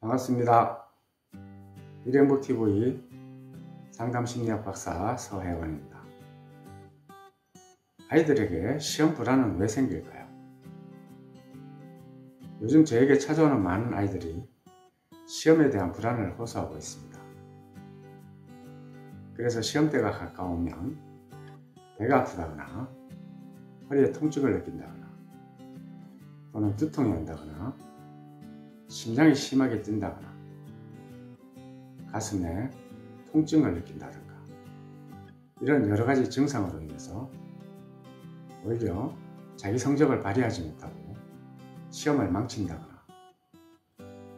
반갑습니다. 미래행복TV 상담심리학 박사 서혜원입니다. 아이들에게 시험 불안은 왜 생길까요? 요즘 저에게 찾아오는 많은 아이들이 시험에 대한 불안을 호소하고 있습니다. 그래서 시험때가 가까우면 배가 아프다거나 허리에 통증을 느낀다거나 또는 두통이 온다거나 심장이 심하게 뛴다거나 가슴에 통증을 느낀다든가 이런 여러가지 증상으로 인해서 오히려 자기 성적을 발휘하지 못하고 시험을 망친다거나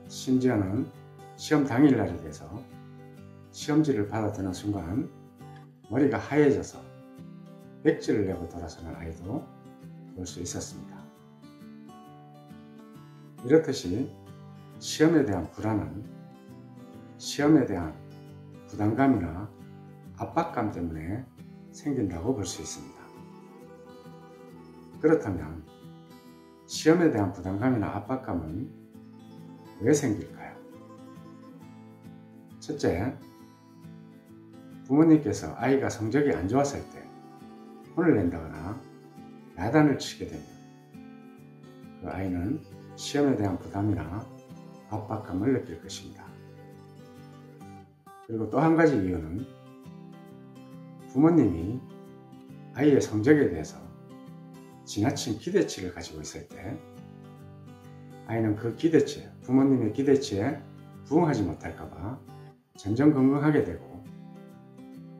심지어는 시험 당일날이 돼서 시험지를 받아드는 순간 머리가 하얘져서 백지를 내고 돌아서는 아이도 볼 수 있었습니다. 이렇듯이 시험에 대한 불안은 시험에 대한 부담감이나 압박감 때문에 생긴다고 볼 수 있습니다. 그렇다면 시험에 대한 부담감이나 압박감은 왜 생길까요? 첫째, 부모님께서 아이가 성적이 안 좋았을 때 혼을 낸다거나 야단을 치게 되면 그 아이는 시험에 대한 부담이나 압박감을 느낄 것입니다. 그리고 또 한 가지 이유는 부모님이 아이의 성적에 대해서 지나친 기대치를 가지고 있을 때 아이는 그 기대치에, 부모님의 기대치에 부응하지 못할까봐 전전긍긍하게 되고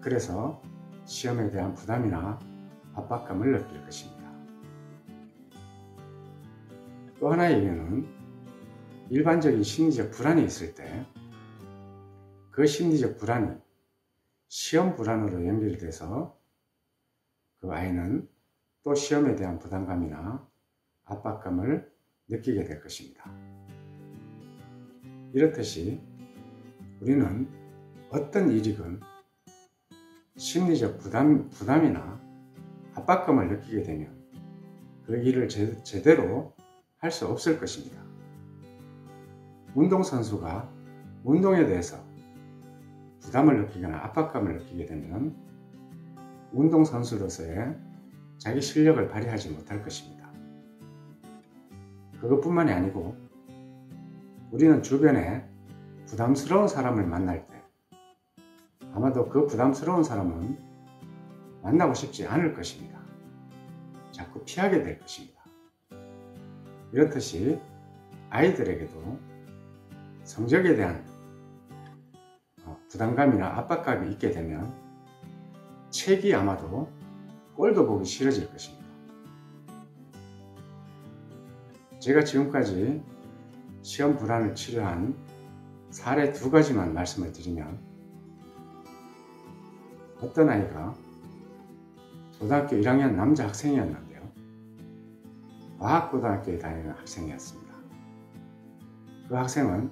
그래서 시험에 대한 부담이나 압박감을 느낄 것입니다. 또 하나의 이유는 일반적인 심리적 불안이 있을 때 그 심리적 불안이 시험 불안으로 연결돼서 그 아이는 또 시험에 대한 부담감이나 압박감을 느끼게 될 것입니다. 이렇듯이 우리는 어떤 일이건 심리적 부담이나 압박감을 느끼게 되면 그 일을 제대로 할 수 없을 것입니다. 운동선수가 운동에 대해서 부담을 느끼거나 압박감을 느끼게 되면 운동선수로서의 자기 실력을 발휘하지 못할 것입니다. 그것뿐만이 아니고 우리는 주변에 부담스러운 사람을 만날 때 아마도 그 부담스러운 사람은 만나고 싶지 않을 것입니다. 자꾸 피하게 될 것입니다. 이렇듯이 아이들에게도 성적에 대한 부담감이나 압박감이 있게 되면 책이 아마도 꼴도 보기 싫어질 것입니다. 제가 지금까지 시험 불안을 치료한 사례 2가지만 말씀을 드리면 어떤 아이가 고등학교 1학년 남자 학생이었는데요. 과학고등학교에 다니는 학생이었습니다. 그 학생은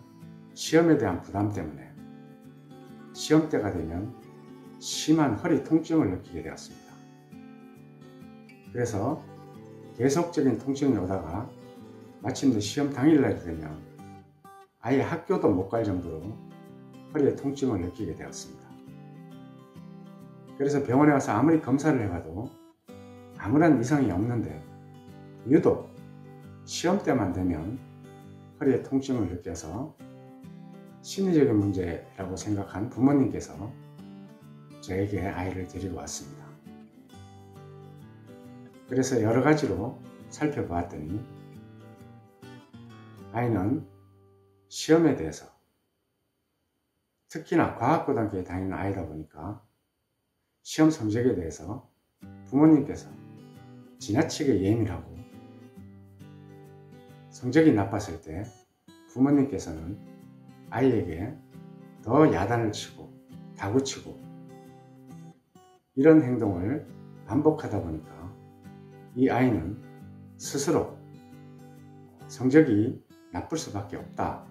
시험에 대한 부담 때문에 시험 때가 되면 심한 허리 통증을 느끼게 되었습니다. 그래서 계속적인 통증이 오다가 마침내 시험 당일날이 되면 아예 학교도 못 갈 정도로 허리에 통증을 느끼게 되었습니다. 그래서 병원에 가서 아무리 검사를 해봐도 아무런 이상이 없는데 유독 시험 때만 되면 허리에 통증을 느껴서 심리적인 문제라고 생각한 부모님께서 저에게 아이를 데리고 왔습니다. 그래서 여러 가지로 살펴보았더니 아이는 시험에 대해서 특히나 과학고등학교에 다니는 아이다 보니까 시험 성적에 대해서 부모님께서 지나치게 예민하고 성적이 나빴을 때 부모님께서는 아이에게 더 야단을 치고 다구치고 이런 행동을 반복하다 보니까 이 아이는 스스로 성적이 나쁠 수밖에 없다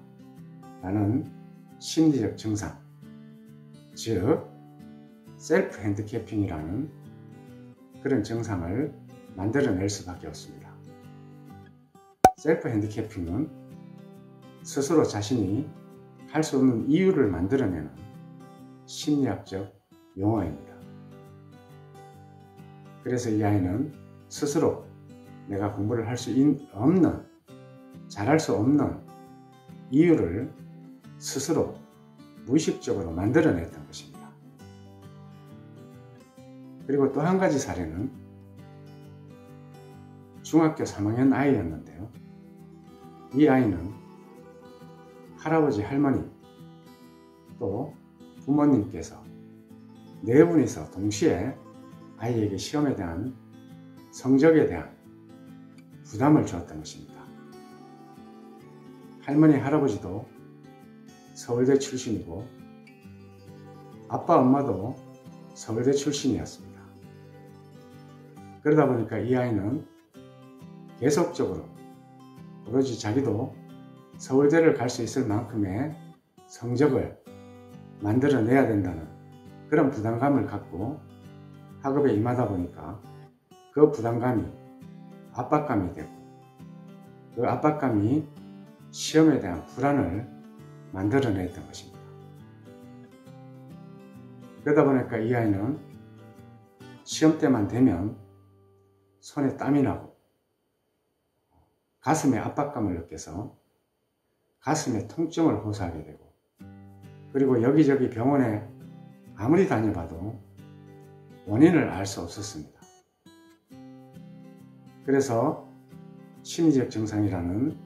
라는 심리적 증상, 즉 셀프 핸디캐핑이라는 그런 증상을 만들어낼 수밖에 없습니다. 셀프 핸디캐핑은 스스로 자신이 할 수 없는 이유를 만들어내는 심리학적 용어입니다. 그래서 이 아이는 스스로 내가 공부를 할 수 없는, 잘할 수 없는 이유를 스스로 무의식적으로 만들어냈던 것입니다. 그리고 또 한 가지 사례는 중학교 3학년 아이였는데요. 이 아이는 할아버지, 할머니, 또 부모님께서 네 분이서 동시에 아이에게 시험에 대한, 성적에 대한 부담을 주었던 것입니다. 할머니, 할아버지도 서울대 출신이고 아빠, 엄마도 서울대 출신이었습니다. 그러다 보니까 이 아이는 계속적으로 오로지 자기도 서울대를 갈 수 있을 만큼의 성적을 만들어내야 된다는 그런 부담감을 갖고 학업에 임하다 보니까 그 부담감이 압박감이 되고 그 압박감이 시험에 대한 불안을 만들어냈던 것입니다. 그러다 보니까 이 아이는 시험 때만 되면 손에 땀이 나고 가슴에 압박감을 느껴서 가슴에 통증을 호소하게 되고, 그리고 여기저기 병원에 아무리 다녀봐도 원인을 알 수 없었습니다. 그래서 심리적 증상이라는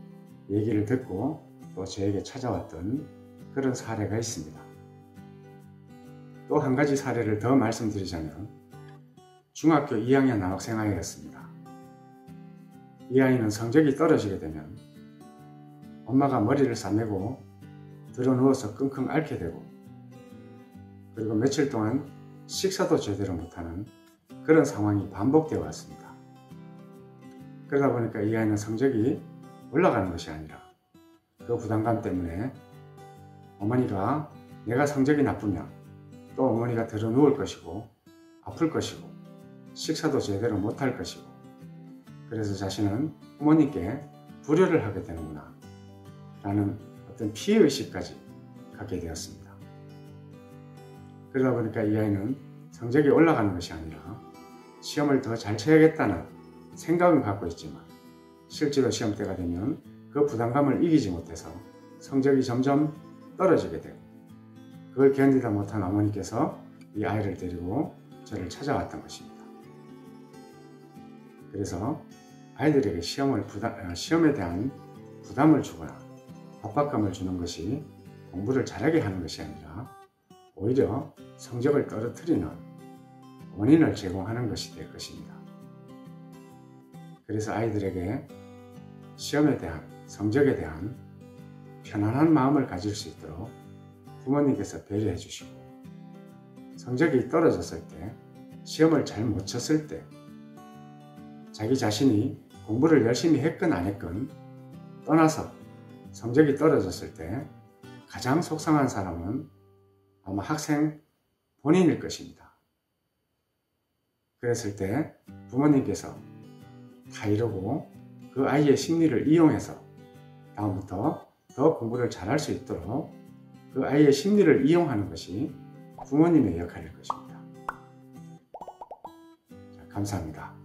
얘기를 듣고 또 저에게 찾아왔던 그런 사례가 있습니다. 또 한 가지 사례를 더 말씀드리자면 중학교 2학년 남학생 아이였습니다. 이 아이는 성적이 떨어지게 되면 엄마가 머리를 싸매고 드러누워서 끙끙 앓게 되고, 그리고 며칠 동안 식사도 제대로 못하는 그런 상황이 반복되어 왔습니다. 그러다 보니까 이 아이는 성적이 올라가는 것이 아니라 그 부담감 때문에 어머니가 내가 성적이 나쁘면 또 어머니가 드러누울 것이고 아플 것이고 식사도 제대로 못할 것이고, 그래서 자신은 부모님께 불효를 하게 되는구나 라는 어떤 피해의식까지 갖게 되었습니다. 그러다 보니까 이 아이는 성적이 올라가는 것이 아니라 시험을 더 잘 쳐야겠다는 생각은 갖고 있지만 실제로 시험 때가 되면 그 부담감을 이기지 못해서 성적이 점점 떨어지게 되고, 그걸 견디다 못한 어머니께서 이 아이를 데리고 저를 찾아왔던 것입니다. 그래서 아이들에게 시험에 대한 부담을 주거나 압박감을 주는 것이 공부를 잘하게 하는 것이 아니라 오히려 성적을 떨어뜨리는 원인을 제공하는 것이 될 것입니다. 그래서 아이들에게 시험에 대한, 성적에 대한 편안한 마음을 가질 수 있도록 부모님께서 배려해 주시고, 성적이 떨어졌을 때, 시험을 잘 못 쳤을 때 자기 자신이 공부를 열심히 했건 안 했건 떠나서 성적이 떨어졌을 때 가장 속상한 사람은 아마 학생 본인일 것입니다. 그랬을 때 부모님께서 다 이러고 그 아이의 심리를 이용해서 다음부터 더 공부를 잘할 수 있도록 그 아이의 심리를 이용하는 것이 부모님의 역할일 것입니다. 자, 감사합니다.